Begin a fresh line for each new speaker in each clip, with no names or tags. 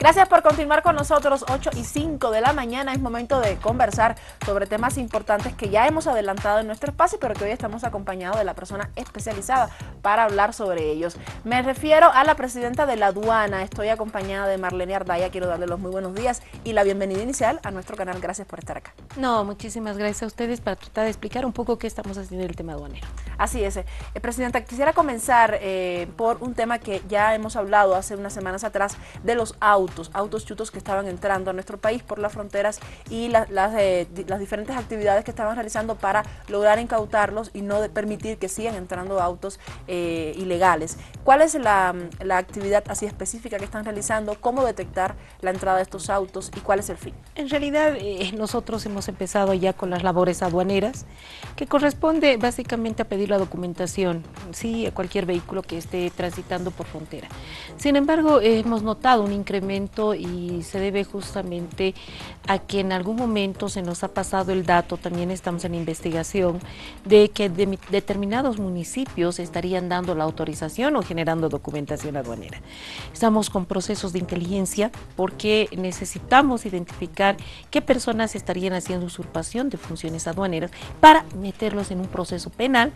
Gracias por continuar con nosotros. 8:05 de la mañana. Es momento de conversar sobre temas importantes que ya hemos adelantado en nuestro espacio, pero que hoy estamos acompañados de la persona especializada para hablar sobre ellos. Me refiero a la presidenta de la aduana. Estoy acompañada de Marlene Ardaya. Quiero darle los muy buenos días y la bienvenida inicial a nuestro canal. Gracias por estar acá.
No, muchísimas gracias a ustedes para tratar de explicar un poco qué estamos haciendo en el tema aduanero.
Así es. Presidenta, quisiera comenzar por un tema que ya hemos hablado hace unas semanas atrás, de los autos chutos que estaban entrando a nuestro país por las fronteras y las diferentes actividades que estaban realizando para lograr incautarlos y no permitir que sigan entrando autos ilegales. ¿Cuál es la actividad así específica que están realizando? ¿Cómo detectar la entrada de estos autos y cuál es el fin?
En realidad nosotros hemos empezado ya con las labores aduaneras, que corresponde básicamente a pedir la documentación, sí, a cualquier vehículo que esté transitando por frontera. Sin embargo, hemos notado un incremento y se debe justamente a que en algún momento se nos ha pasado el dato, también estamos en investigación, de que determinados municipios estarían dando la autorización o generando documentación aduanera. Estamos con procesos de inteligencia porque necesitamos identificar qué personas estarían haciendo usurpación de funciones aduaneras para meterlos en un proceso penal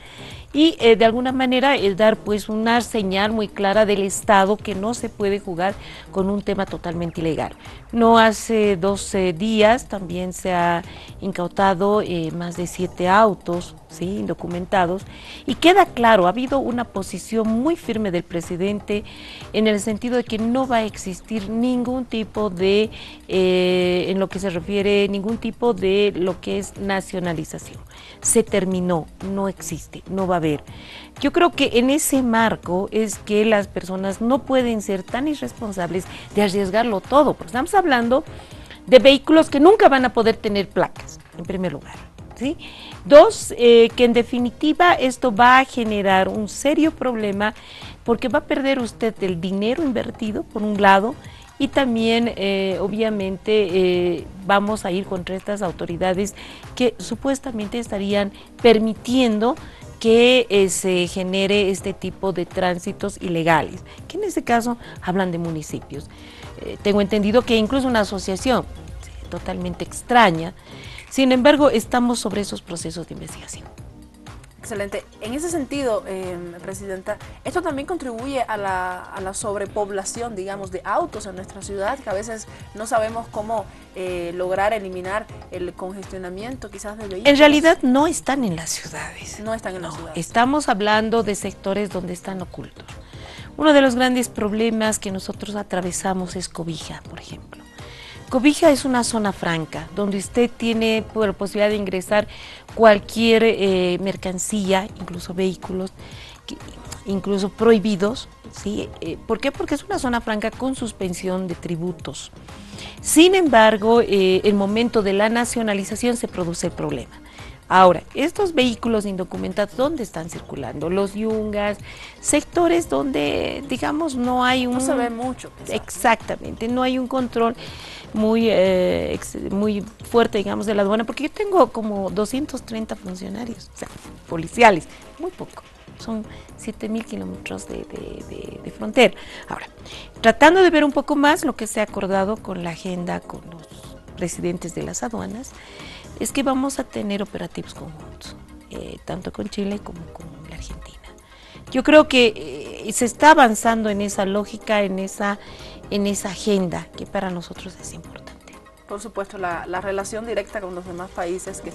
y de alguna manera dar pues una señal muy clara del Estado que no se puede jugar con un tema totalmente ilegal. No hace 12 días también se ha incautado más de 7 autos, ¿sí?, indocumentados, y queda claro, ha habido una posición muy firme del presidente en el sentido de que no va a existir ningún tipo de, en lo que se refiere, ningún tipo de lo que es nacionalización. Se terminó, no existe, no va a haber. Yo creo que en ese marco es que las personas no pueden ser tan irresponsables de arriesgarlo todo, porque estamos hablando de vehículos que nunca van a poder tener placas, en primer lugar, ¿sí? Dos, que en definitiva esto va a generar un serio problema porque va a perder usted el dinero invertido, por un lado, y también obviamente vamos a ir contra estas autoridades que supuestamente estarían permitiendo que se genere este tipo de tránsitos ilegales, que en este caso hablan de municipios. Tengo entendido que incluso una asociación totalmente extraña, sin embargo estamos sobre esos procesos de investigación.
Excelente. En ese sentido, Presidenta, esto también contribuye a la sobrepoblación, digamos, de autos en nuestra ciudad, que a veces no sabemos cómo lograr eliminar el congestionamiento quizás de vehículos.
En realidad no están en las ciudades.
No están en las ciudades.
Estamos hablando de sectores donde están ocultos. Uno de los grandes problemas que nosotros atravesamos es Cobija, por ejemplo. Cobija es una zona franca, donde usted tiene la posibilidad de ingresar cualquier mercancía, incluso vehículos, incluso prohibidos, ¿sí? ¿Por qué? Porque es una zona franca con suspensión de tributos. Sin embargo, el momento de la nacionalización se produce el problema. Ahora, estos vehículos indocumentados, ¿dónde están circulando? Los yungas, sectores donde, digamos, no hay un...
No se ve mucho.
Quizás. Exactamente, no hay un control muy fuerte, digamos, de la aduana, porque yo tengo como 230 funcionarios, o sea, policiales, muy poco. Son 7.000 kilómetros de frontera. Ahora, tratando de ver un poco más lo que se ha acordado con la agenda, con los presidentes de las aduanas, es que vamos a tener operativos conjuntos, tanto con Chile como con la Argentina. Yo creo que se está avanzando en esa lógica, en esa agenda que para nosotros es importante.
Por supuesto, la relación directa con los demás países que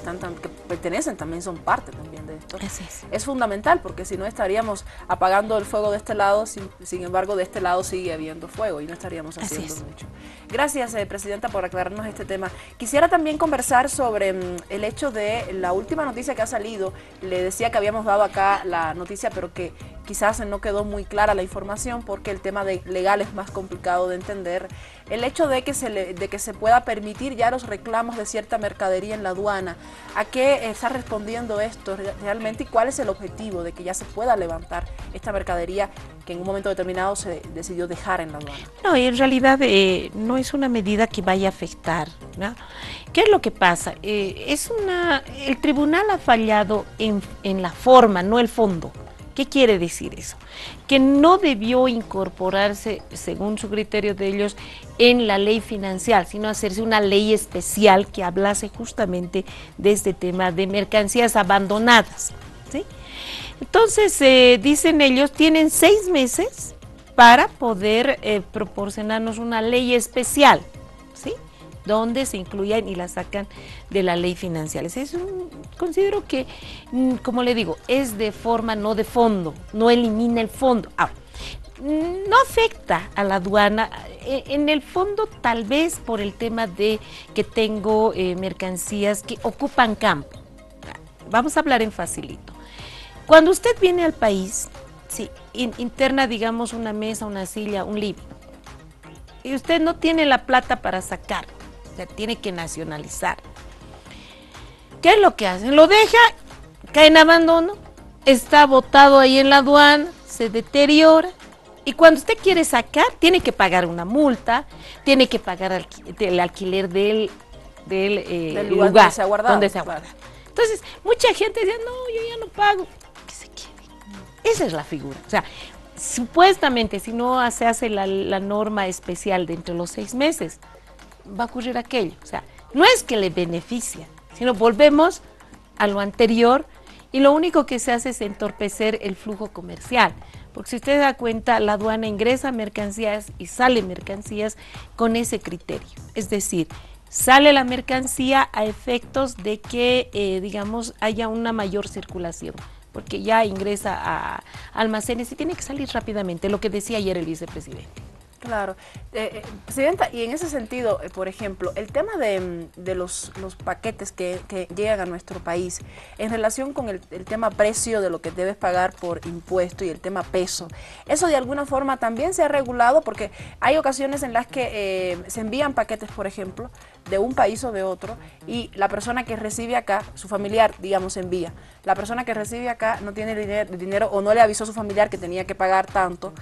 pertenecen también son parte también de esto.
Así es.
Es fundamental porque si no estaríamos apagando el fuego de este lado, sin embargo de este lado sigue habiendo fuego y no estaríamos haciendo mucho. Gracias, Presidenta, por aclararnos este tema. Quisiera también conversar sobre el hecho de la última noticia que ha salido. Le decía que habíamos dado acá la noticia, pero que quizás no quedó muy clara la información porque el tema legal es más complicado de entender. El hecho de que se pueda permitir ya los reclamos de cierta mercadería en la aduana, ¿a qué está respondiendo esto realmente y cuál es el objetivo de que ya se pueda levantar esta mercadería que en un momento determinado se decidió dejar en la aduana?
No, y en realidad no es una medida que vaya a afectar, ¿no? ¿Qué es lo que pasa? El tribunal ha fallado en la forma, no el fondo. ¿Qué quiere decir eso? Que no debió incorporarse, según su criterio de ellos, en la ley financiera, sino hacerse una ley especial que hablase justamente de este tema de mercancías abandonadas, ¿sí? Entonces, dicen ellos, tienen 6 meses para poder proporcionarnos una ley especial, ¿sí?, donde se incluyan y la sacan de la ley financiera. Considero que, como le digo, es de forma, no de fondo, no elimina el fondo. Ahora, no afecta a la aduana, en el fondo tal vez por el tema de que tengo mercancías que ocupan campo. Vamos a hablar en facilito. Cuando usted viene al país, sí, interna, digamos, una mesa, una silla, un living, y usted no tiene la plata para sacar, o sea, tiene que nacionalizar. ¿Qué es lo que hacen? Lo deja, cae en abandono, está botado ahí en la aduana, se deteriora, y cuando usted quiere sacar, tiene que pagar una multa, tiene que pagar el alquiler del lugar
donde se ha guardado.
Claro. Entonces, mucha gente dice, no, yo ya no pago, que se quede. Esa es la figura. O sea, supuestamente, si no se hace la norma especial de entre los 6 meses, va a ocurrir aquello. O sea, no es que le beneficia, sino volvemos a lo anterior y lo único que se hace es entorpecer el flujo comercial. Porque si usted da cuenta, la aduana ingresa mercancías y sale mercancías con ese criterio. Es decir, sale la mercancía a efectos de que, digamos, haya una mayor circulación, porque ya ingresa a almacenes y tiene que salir rápidamente, lo que decía ayer el vicepresidente.
Claro. Presidenta, y en ese sentido, por ejemplo, el tema de los paquetes que llegan a nuestro país, en relación con el tema precio de lo que debes pagar por impuesto y el tema peso, eso de alguna forma también se ha regulado, porque hay ocasiones en las que se envían paquetes, por ejemplo, de un país o de otro, y la persona que recibe acá, su familiar, digamos, envía. La persona que recibe acá no tiene dinero o no le avisó a su familiar que tenía que pagar tanto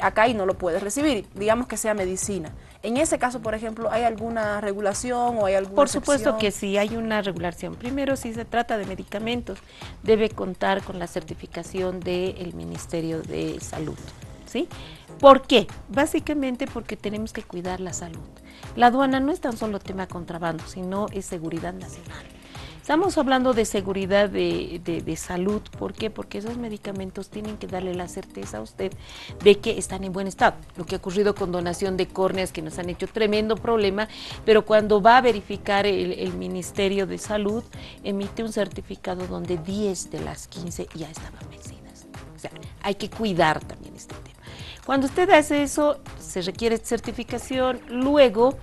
acá y no lo puede recibir, digamos que sea medicina. En ese caso, por ejemplo, ¿hay alguna regulación o hay alguna
Por supuesto
excepción?
que sí, hay una regulación. Primero, si se trata de medicamentos, debe contar con la certificación del Ministerio de Salud, ¿sí? ¿Por qué? Básicamente porque tenemos que cuidar la salud. La aduana no es tan solo tema contrabando, sino es seguridad nacional. Estamos hablando de seguridad de salud. ¿Por qué? Porque esos medicamentos tienen que darle la certeza a usted de que están en buen estado. Lo que ha ocurrido con donación de córneas, que nos han hecho tremendo problema, pero cuando va a verificar el Ministerio de Salud, emite un certificado donde 10 de las 15 ya estaban vencidas. O sea, hay que cuidar también este tema. Cuando usted hace eso, se requiere certificación, luego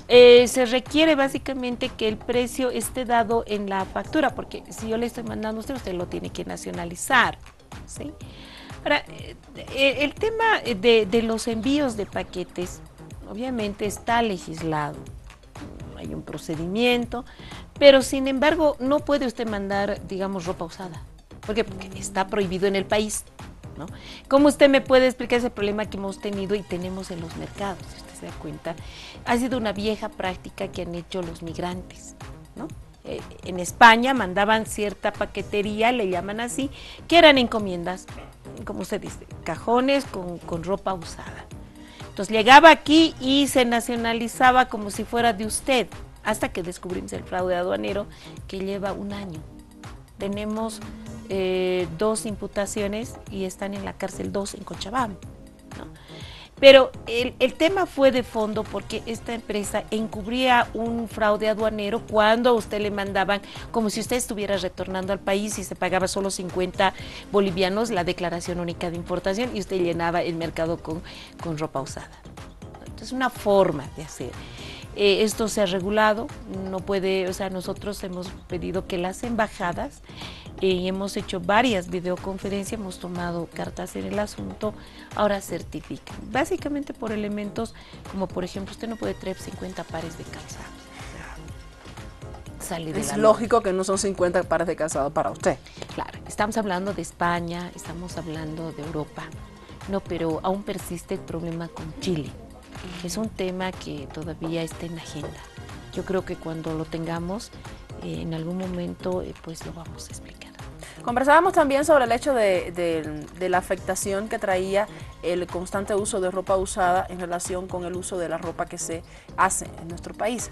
se requiere básicamente que el precio esté dado en la factura, porque si yo le estoy mandando a usted, usted lo tiene que nacionalizar, ¿sí? Ahora, el tema de los envíos de paquetes, obviamente está legislado, hay un procedimiento, pero sin embargo no puede usted mandar, digamos, ropa usada. ¿Por qué? Porque está prohibido en el país, ¿no? ¿Cómo usted me puede explicar ese problema que hemos tenido y tenemos en los mercados? Si usted se da cuenta, ha sido una vieja práctica que han hecho los migrantes, ¿no? En España mandaban cierta paquetería, le llaman así, que eran encomiendas, como usted dice, cajones con ropa usada. Entonces llegaba aquí y se nacionalizaba como si fuera de usted, hasta que descubrimos el fraude aduanero, que lleva 1 año. Tenemos 2 imputaciones y están en la cárcel 2 en Cochabamba, ¿no? Pero el tema fue de fondo porque esta empresa encubría un fraude aduanero cuando a usted le mandaban como si usted estuviera retornando al país y se pagaba solo 50 bolivianos la declaración única de importación y usted llenaba el mercado con ropa usada. Entonces, una forma de hacer. Esto se ha regulado, no puede, o sea, nosotros hemos pedido que las embajadas, hemos hecho varias videoconferencias, hemos tomado cartas en el asunto, ahora certifican. Básicamente por elementos como, por ejemplo, usted no puede traer 50 pares de calzado.
Es lógico que no son 50 pares de calzado para usted.
Claro, estamos hablando de España, estamos hablando de Europa, no, pero aún persiste el problema con Chile. Es un tema que todavía está en la agenda. Yo creo que cuando lo tengamos, en algún momento, pues lo vamos a explicar.
Conversábamos también sobre el hecho de la afectación que traía el constante uso de ropa usada en relación con el uso de la ropa que se hace en nuestro país.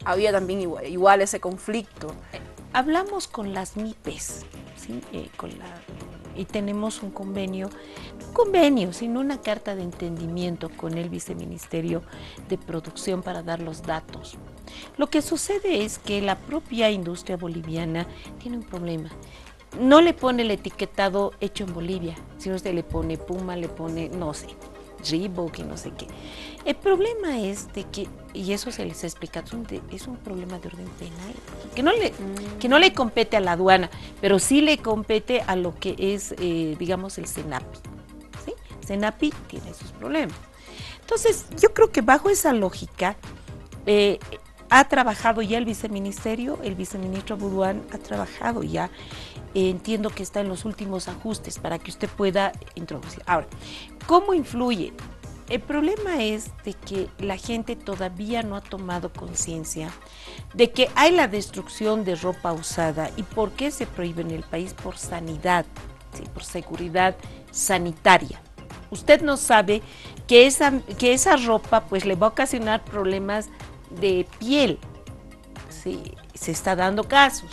Había también igual ese conflicto.
Hablamos con las MIPES, ¿sí? Y tenemos un convenio, sino una carta de entendimiento con el Viceministerio de Producción para dar los datos. Lo que sucede es que la propia industria boliviana tiene un problema. No le pone el etiquetado hecho en Bolivia, sino usted le pone Puma, le pone, no sé, Reebok y no sé qué. El problema es de que, y eso se les explica, es un problema de orden penal, que no le compete a la aduana, pero sí le compete a lo que es, digamos, el SENAPI. ¿Sí? SENAPI tiene esos problemas. Entonces, yo creo que bajo esa lógica, ha trabajado ya el viceministerio, el viceministro Buduán ha trabajado ya, entiendo que está en los últimos ajustes para que usted pueda introducir. Ahora, ¿cómo influye? El problema es de que la gente todavía no ha tomado conciencia de que hay la destrucción de ropa usada. ¿Y por qué se prohíbe en el país? Por sanidad, ¿sí? Por seguridad sanitaria. Usted no sabe que esa ropa pues le va a ocasionar problemas de piel. Sí, se está dando casos.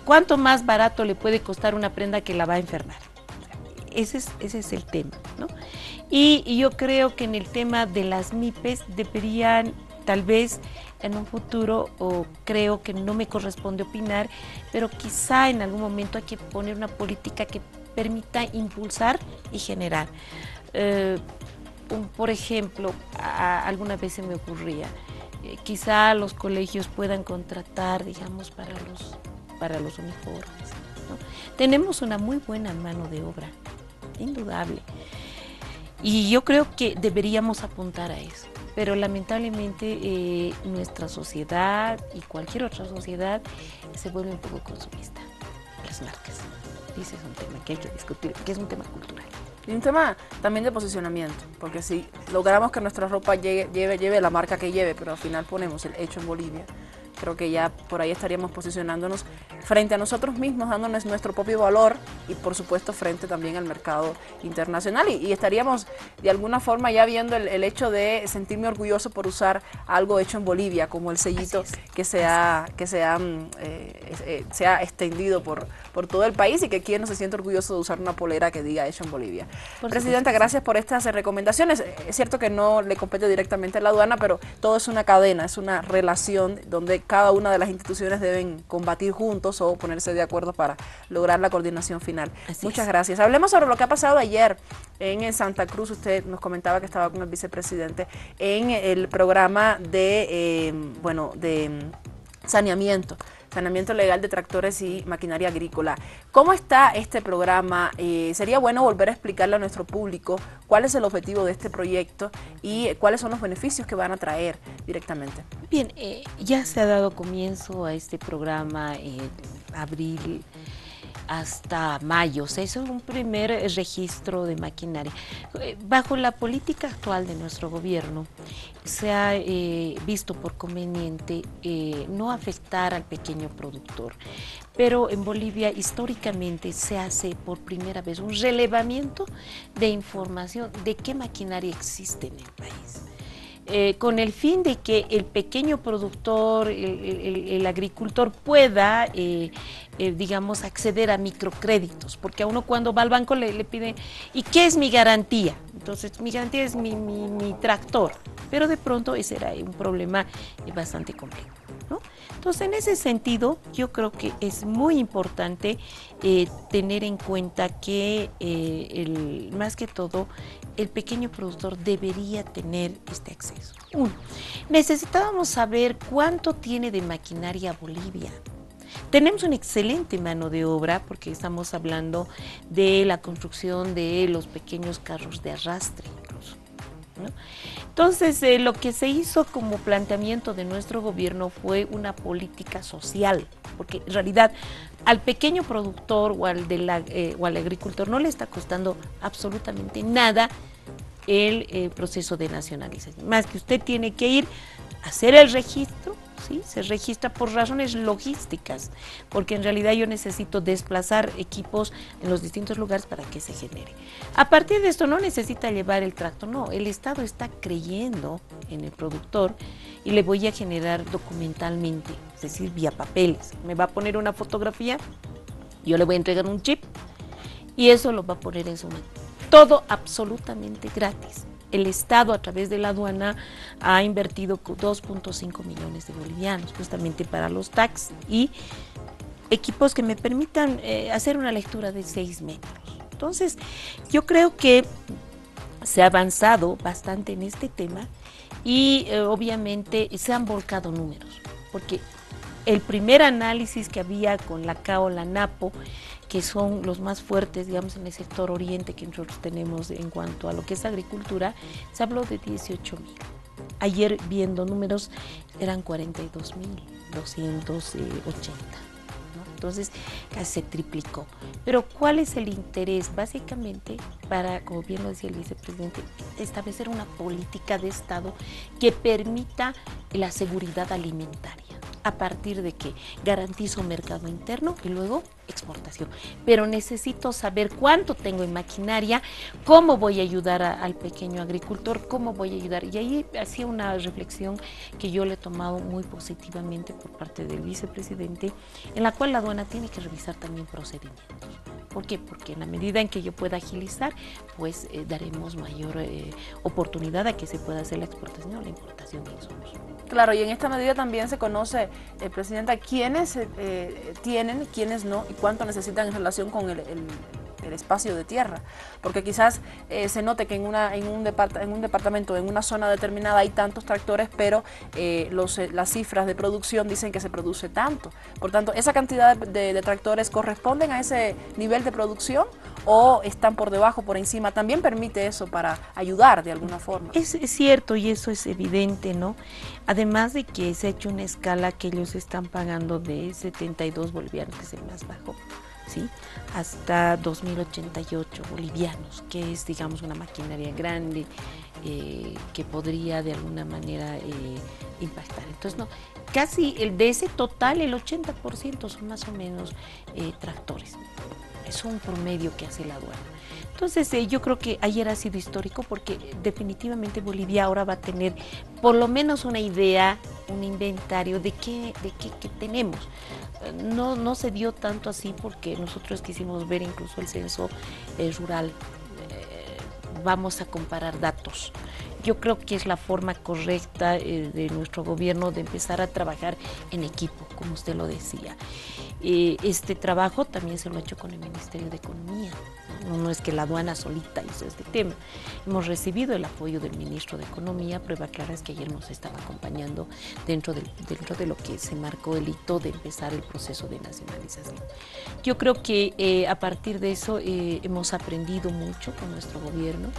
¿Cuánto más barato le puede costar una prenda que la va a enfermar? Ese es el tema, ¿no? Y yo creo que en el tema de las MIPES deberían, tal vez en un futuro, o creo que no me corresponde opinar, pero quizá en algún momento hay que poner una política que permita impulsar y generar. Por ejemplo, alguna vez se me ocurría, quizá los colegios puedan contratar, digamos, para los uniformes, ¿no? Tenemos una muy buena mano de obra, indudable. Y yo creo que deberíamos apuntar a eso, pero lamentablemente nuestra sociedad y cualquier otra sociedad se vuelve un poco consumista, las marcas. Ese es un tema que hay que discutir, que es un tema cultural.
Y un tema también de posicionamiento, porque si logramos que nuestra ropa lleve la marca que lleve, pero al final ponemos el hecho en Bolivia, creo que ya por ahí estaríamos posicionándonos frente a nosotros mismos, dándonos nuestro propio valor y por supuesto frente también al mercado internacional y estaríamos de alguna forma ya viendo el hecho de sentirme orgulloso por usar algo hecho en Bolivia, como el sellito que se ha extendido por todo el país y que quien no se siente orgulloso de usar una polera que diga hecho en Bolivia. Presidenta, gracias por estas recomendaciones. Es cierto que no le compete directamente a la aduana, pero todo es una cadena, es una relación donde cada una de las instituciones deben combatir juntos o ponerse de acuerdo para lograr la coordinación final. Muchas gracias. Hablemos sobre lo que ha pasado ayer en Santa Cruz. Usted nos comentaba que estaba con el vicepresidente en el programa de saneamiento legal de tractores y maquinaria agrícola. ¿Cómo está este programa? Sería bueno volver a explicarle a nuestro público cuál es el objetivo de este proyecto y cuáles son los beneficios que van a traer directamente.
Bien, ya se ha dado comienzo a este programa en abril hasta mayo. Se hizo un primer registro de maquinaria. Bajo la política actual de nuestro gobierno, se ha visto por conveniente no afectar al pequeño productor, pero en Bolivia históricamente se hace por primera vez un relevamiento de información de qué maquinaria existe en el país. Con el fin de que el pequeño productor, el agricultor pueda, digamos, acceder a microcréditos, porque a uno cuando va al banco le piden, ¿y qué es mi garantía? Entonces, mi garantía es mi tractor, pero de pronto ese era un problema bastante complejo, ¿no? Entonces, en ese sentido, yo creo que es muy importante tener en cuenta que, más que todo, el pequeño productor debería tener este acceso. Uno, necesitábamos saber cuánto tiene de maquinaria Bolivia. Tenemos una excelente mano de obra porque estamos hablando de la construcción de los pequeños carros de arrastre incluso, ¿no? Entonces, lo que se hizo como planteamiento de nuestro gobierno fue una política social, porque en realidad al pequeño productor o al agricultor no le está costando absolutamente nada el proceso de nacionalización, más que usted tiene que ir a hacer el registro, ¿sí? Se registra por razones logísticas, porque en realidad yo necesito desplazar equipos en los distintos lugares para que se genere. A partir de esto no necesita llevar el tracto, no, el Estado está creyendo en el productor y le voy a generar documentalmente, es decir, vía papeles. Me va a poner una fotografía, yo le voy a entregar un chip y eso lo va a poner en su mano. Todo absolutamente gratis. El Estado, a través de la aduana, ha invertido 2.5 millones de bolivianos justamente para los tags y equipos que me permitan hacer una lectura de 6 metros. Entonces, yo creo que se ha avanzado bastante en este tema y obviamente se han volcado números, porque el primer análisis que había con la CAO, la NAPO, que son los más fuertes, digamos, en el sector oriente que nosotros tenemos en cuanto a lo que es agricultura, se habló de 18.000. Ayer, viendo números, eran 42.280, ¿no? Entonces, casi se triplicó. Pero, ¿cuál es el interés? Básicamente, para, como bien lo decía el vicepresidente, establecer una política de Estado que permita la seguridad alimentaria, a partir de que garantizo mercado interno y luego exportación. Pero necesito saber cuánto tengo en maquinaria, cómo voy a ayudar al pequeño agricultor, cómo voy a ayudar. Y ahí hacía una reflexión que yo le he tomado muy positivamente por parte del vicepresidente, en la cual la aduana tiene que revisar también procedimientos. ¿Por qué? Porque en la medida en que yo pueda agilizar, pues daremos mayor oportunidad a que se pueda hacer la exportación o la importación de insumos.
Claro, y en esta medida también se conoce, Presidenta, quiénes tienen, quiénes no, y cuánto necesitan en relación con el espacio de tierra, porque quizás se note que en un departamento, en una zona determinada hay tantos tractores, pero las cifras de producción dicen que se produce tanto. Por tanto, ¿esa cantidad de tractores corresponden a ese nivel de producción o están por debajo, por encima? También permite eso para ayudar de alguna forma.
Es cierto y eso es evidente, ¿no? Además de que se ha hecho una escala que ellos están pagando de 72 bolivianos, que es el más bajo, ¿sí?, hasta 2.088 bolivianos, que es, digamos, una maquinaria grande que podría de alguna manera impactar. Entonces, no, casi de ese total, el 80% son más o menos tractores. Es un promedio que hace la aduana. Entonces, yo creo que ayer ha sido histórico porque definitivamente Bolivia ahora va a tener por lo menos una idea, un inventario de qué tenemos. No se dio tanto así porque nosotros quisimos ver incluso el censo rural. Vamos a comparar datos. Yo creo que es la forma correcta de nuestro gobierno de empezar a trabajar en equipo, como usted lo decía. Este trabajo también se lo ha hecho con el Ministerio de Economía. No es que la aduana solita hizo este tema. Hemos recibido el apoyo del Ministro de Economía. Prueba clara es que ayer nos estaba acompañando dentro de lo que se marcó el hito de empezar el proceso de nacionalización. Yo creo que a partir de eso hemos aprendido mucho con nuestro gobierno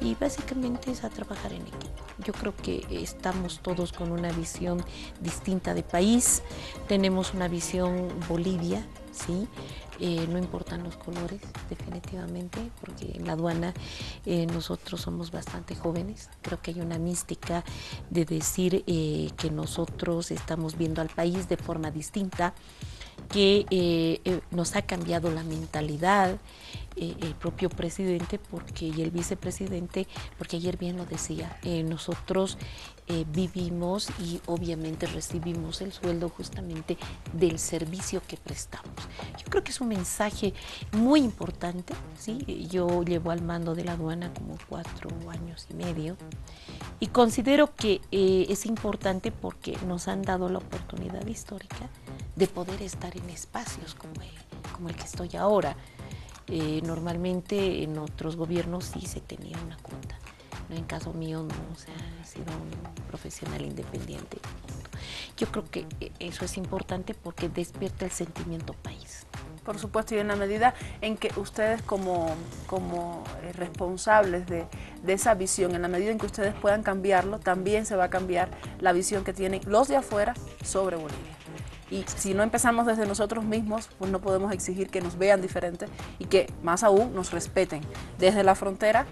y básicamente es a trabajar en equipo. Yo creo que estamos todos con una visión distinta de país, tenemos una visión Bolivia, ¿sí? No importan los colores, definitivamente, porque en la aduana nosotros somos bastante jóvenes. Creo que hay una mística de decir que nosotros estamos viendo al país de forma distinta, que nos ha cambiado la mentalidad, el propio presidente y el vicepresidente, porque ayer bien lo decía, nosotros vivimos y obviamente recibimos el sueldo justamente del servicio que prestamos. Yo creo que es un mensaje muy importante, ¿sí? Yo llevo al mando de la aduana como 4 años y medio y considero que es importante porque nos han dado la oportunidad histórica de poder estar en espacios como el que estoy ahora. Normalmente en otros gobiernos sí se tenía una cuota. No, en caso mío no, o sea, he sido un profesional independiente. Yo creo que eso es importante porque despierta el sentimiento país.
Por supuesto, y en la medida en que ustedes como responsables de esa visión, en la medida en que ustedes puedan cambiarlo, también se va a cambiar la visión que tienen los de afuera sobre Bolivia. Y si no empezamos desde nosotros mismos, pues no podemos exigir que nos vean diferente y que más aún nos respeten desde la frontera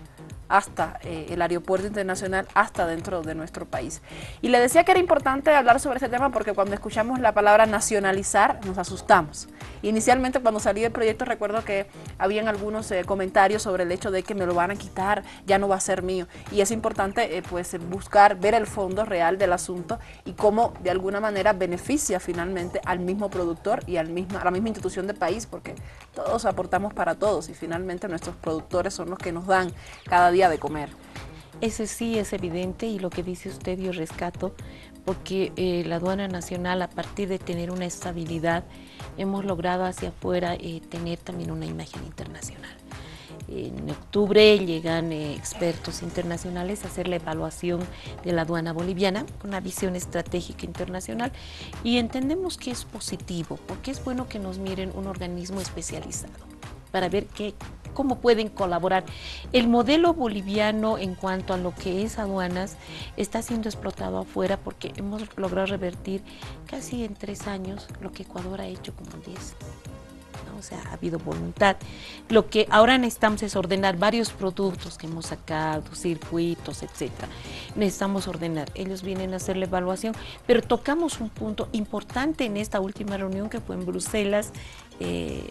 hasta el aeropuerto internacional, hasta dentro de nuestro país. Y le decía que era importante hablar sobre este tema porque cuando escuchamos la palabra nacionalizar nos asustamos. Inicialmente cuando salió el proyecto recuerdo que habían algunos comentarios sobre el hecho de que me lo van a quitar, ya no va a ser mío. Y es importante pues buscar, ver el fondo real del asunto y cómo de alguna manera beneficia finalmente al mismo productor y a la misma institución de país, porque todos aportamos para todos y finalmente nuestros productores son los que nos dan cada día de comer.
Ese sí es evidente y lo que dice usted yo rescato, porque la aduana nacional, a partir de tener una estabilidad, hemos logrado hacia afuera tener también una imagen internacional. En octubre llegan expertos internacionales a hacer la evaluación de la aduana boliviana con una visión estratégica internacional y entendemos que es positivo, porque es bueno que nos miren un organismo especializado para ver cómo pueden colaborar. El modelo boliviano en cuanto a lo que es aduanas está siendo explotado afuera porque hemos logrado revertir casi en 3 años lo que Ecuador ha hecho como en 10. O sea, ha habido voluntad. Lo que ahora necesitamos es ordenar varios productos que hemos sacado, circuitos, etcétera. Necesitamos ordenar. Ellos vienen a hacer la evaluación, pero tocamos un punto importante en esta última reunión que fue en Bruselas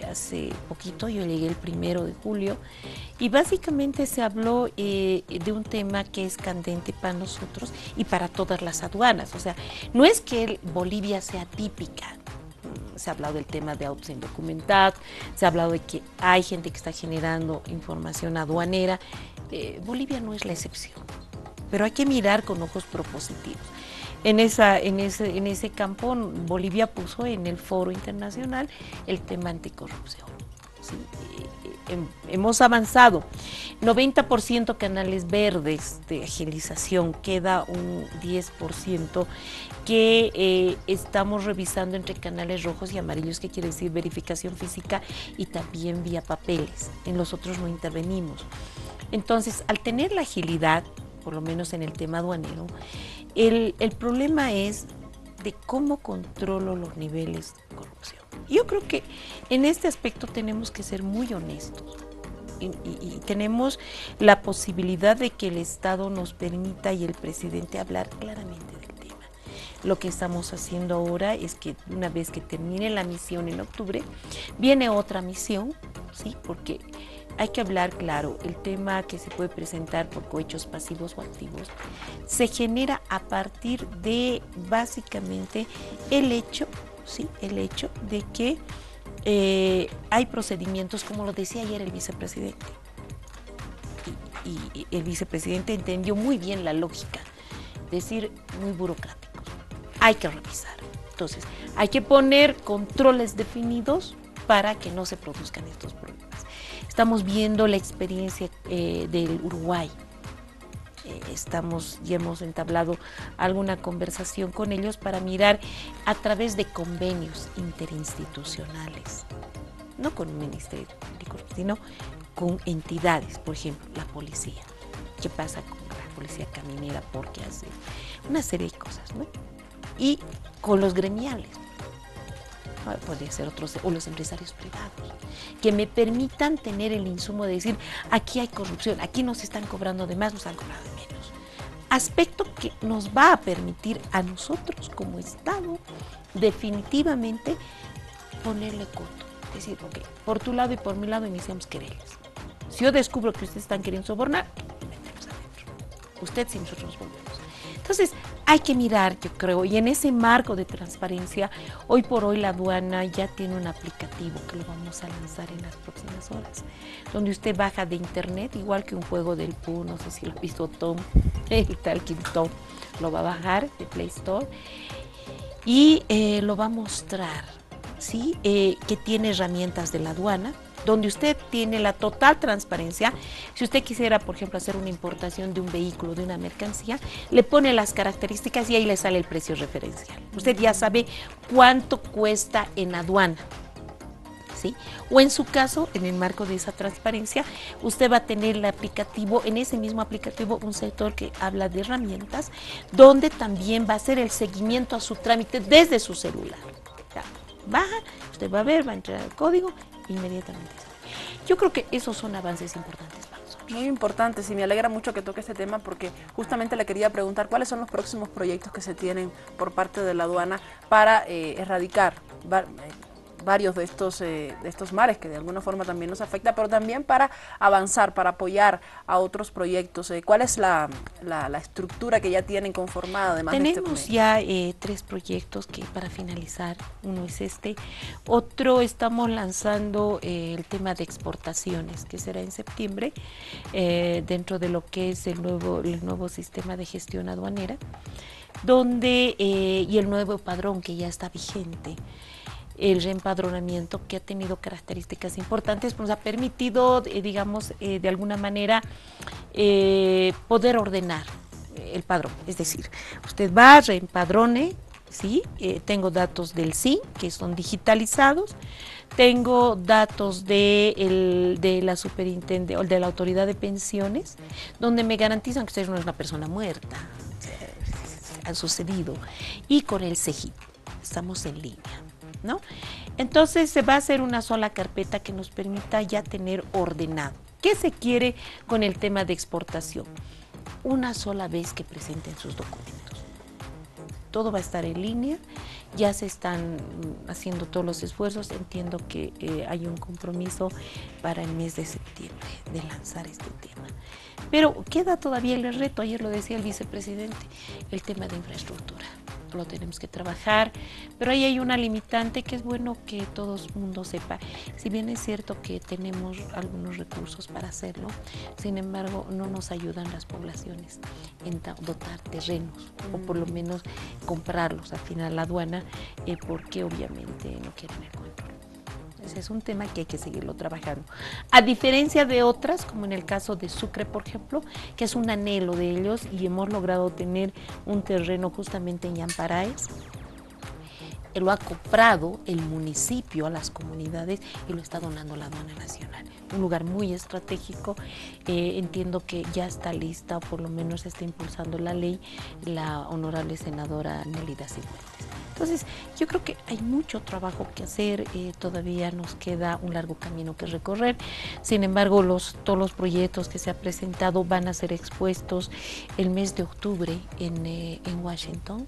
hace poquito. Yo llegué el 1 de julio y básicamente se habló de un tema que es candente para nosotros y para todas las aduanas. O sea, no es que Bolivia sea típica. Se ha hablado del tema de autos indocumentados, se ha hablado de que hay gente que está generando información aduanera. Bolivia no es la excepción, pero hay que mirar con ojos propositivos. En ese campo, Bolivia puso en el foro internacional el tema anticorrupción. ¿Sí? Hemos avanzado. 90% canales verdes de agilización, queda un 10% que estamos revisando entre canales rojos y amarillos, que quiere decir verificación física y también vía papeles. En los otros no intervenimos. Entonces, al tener la agilidad, por lo menos en el tema aduanero, el problema es de cómo controlo los niveles de corrupción. Yo creo que en este aspecto tenemos que ser muy honestos y tenemos la posibilidad de que el Estado nos permita y el presidente hablar claramente del tema. Lo que estamos haciendo ahora es que una vez que termine la misión en octubre, viene otra misión, ¿sí? Porque hay que hablar claro, el tema que se puede presentar por cohechos pasivos o activos se genera a partir de básicamente el hecho, ¿sí? El hecho de que hay procedimientos, como lo decía ayer el vicepresidente, y el vicepresidente entendió muy bien la lógica, decir muy burocráticos, hay que revisar. Entonces, hay que poner controles definidos para que no se produzcan estos problemas. Estamos viendo la experiencia del Uruguay. Ya hemos entablado alguna conversación con ellos para mirar a través de convenios interinstitucionales, no con un ministerio público, sino con entidades, por ejemplo, la policía. ¿Qué pasa con la policía caminera? Porque hace una serie de cosas, ¿no? Y con los gremiales. Podría ser otros, o los empresarios privados, que me permitan tener el insumo de decir, aquí hay corrupción, aquí nos están cobrando de más, nos han cobrado de menos. Aspecto que nos va a permitir a nosotros como Estado definitivamente ponerle coto. Es decir, ok, por tu lado y por mi lado iniciamos querellas. Si yo descubro que ustedes están queriendo sobornar, nos metemos adentro. Usted y nosotros nos volvemos. Entonces, hay que mirar, yo creo, y en ese marco de transparencia, hoy por hoy la aduana ya tiene un aplicativo que lo vamos a lanzar en las próximas horas, donde usted baja de internet, igual que un juego del PU, no sé si lo ha visto Tom, el tal Tom, lo va a bajar de Play Store y lo va a mostrar, ¿sí? Que tiene herramientas de la aduana, donde usted tiene la total transparencia. Si usted quisiera, por ejemplo, hacer una importación de un vehículo, de una mercancía, le pone las características y ahí le sale el precio referencial. Usted ya sabe cuánto cuesta en aduana, ¿sí? O en su caso, en el marco de esa transparencia, usted va a tener el aplicativo, en ese mismo aplicativo, un sector que habla de herramientas, donde también va a hacer el seguimiento a su trámite desde su celular. Ya, baja, usted va a ver, va a entrar al código, inmediatamente. Yo creo que esos son avances importantes para nosotros.
Muy importante, sí, me alegra mucho que toque este tema porque justamente le quería preguntar cuáles son los próximos proyectos que se tienen por parte de la aduana para erradicar varios de estos mares que de alguna forma también nos afecta, pero también para avanzar, para apoyar a otros proyectos. ¿Cuál es la estructura que ya tienen conformada además de este
Tenemos ya 3 proyectos que para finalizar, uno es este, otro estamos lanzando el tema de exportaciones, que será en septiembre, dentro de lo que es el nuevo sistema de gestión aduanera, donde y el nuevo padrón que ya está vigente. El reempadronamiento, que ha tenido características importantes, pues nos ha permitido, digamos, de alguna manera poder ordenar el padrón. Es decir, usted va, reempadrone, ¿sí? Tengo datos del SIN, que son digitalizados, tengo datos de la superintendente o de la autoridad de pensiones, donde me garantizan que usted no es una persona muerta, ha sucedido, y con el CEGIP, estamos en línea, ¿no? Entonces se va a hacer una sola carpeta que nos permita ya tener ordenado. ¿Qué se quiere con el tema de exportación? Una sola vez que presenten sus documentos. Todo va a estar en línea, ya se están haciendo todos los esfuerzos, entiendo que hay un compromiso para el mes de septiembre de lanzar este tema. Pero queda todavía el reto, ayer lo decía el vicepresidente, el tema de infraestructura. Lo tenemos que trabajar, pero ahí hay una limitante que es bueno que todo el mundo sepa. Si bien es cierto que tenemos algunos recursos para hacerlo, sin embargo no nos ayudan las poblaciones en dotar terrenos o por lo menos comprarlos al final la aduana, porque obviamente no quieren el control. Ese es un tema que hay que seguirlo trabajando. A diferencia de otras, como en el caso de Sucre, por ejemplo, que es un anhelo de ellos y hemos logrado tener un terreno justamente en Yamparaes. Lo ha comprado el municipio a las comunidades y lo está donando la aduana nacional. Un lugar muy estratégico, entiendo que ya está lista, o por lo menos está impulsando la ley, la honorable senadora Nélida Cifuentes. Entonces, yo creo que hay mucho trabajo que hacer, todavía nos queda un largo camino que recorrer. Sin embargo, todos los proyectos que se han presentado van a ser expuestos el mes de octubre en Washington.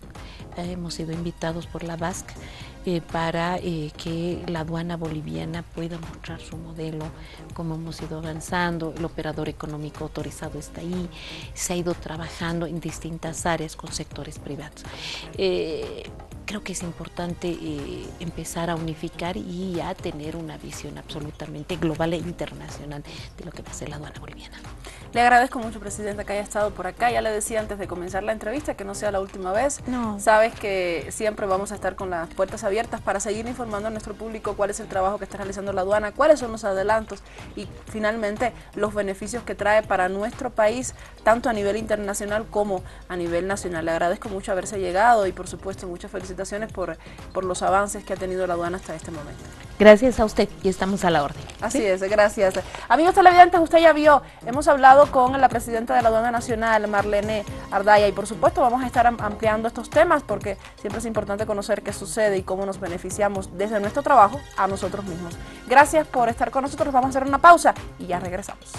Hemos sido invitados por la BASC para que la aduana boliviana pueda mostrar su modelo, cómo hemos ido avanzando. El operador económico autorizado está ahí, se ha ido trabajando en distintas áreas con sectores privados. Creo que es importante empezar a unificar y a tener una visión absolutamente global e internacional de lo que va a ser la aduana boliviana.
Le agradezco mucho, Presidenta, que haya estado por acá. Ya le decía antes de comenzar la entrevista que no sea la última vez.
No.
Sabes que siempre vamos a estar con las puertas abiertas para seguir informando a nuestro público cuál es el trabajo que está realizando la aduana, cuáles son los adelantos y finalmente los beneficios que trae para nuestro país, tanto a nivel internacional como a nivel nacional. Le agradezco mucho haberse llegado y por supuesto muchas felicitaciones por los avances que ha tenido la aduana hasta este momento.
Gracias a usted y estamos a la orden.
Así
¿Sí?
es, gracias. Amigos televidentes, usted ya vio, hemos hablado con la presidenta de la Aduana Nacional, Marlene Ardaya, y por supuesto vamos a estar ampliando estos temas porque siempre es importante conocer qué sucede y cómo nos beneficiamos desde nuestro trabajo a nosotros mismos. Gracias por estar con nosotros, vamos a hacer una pausa y ya regresamos.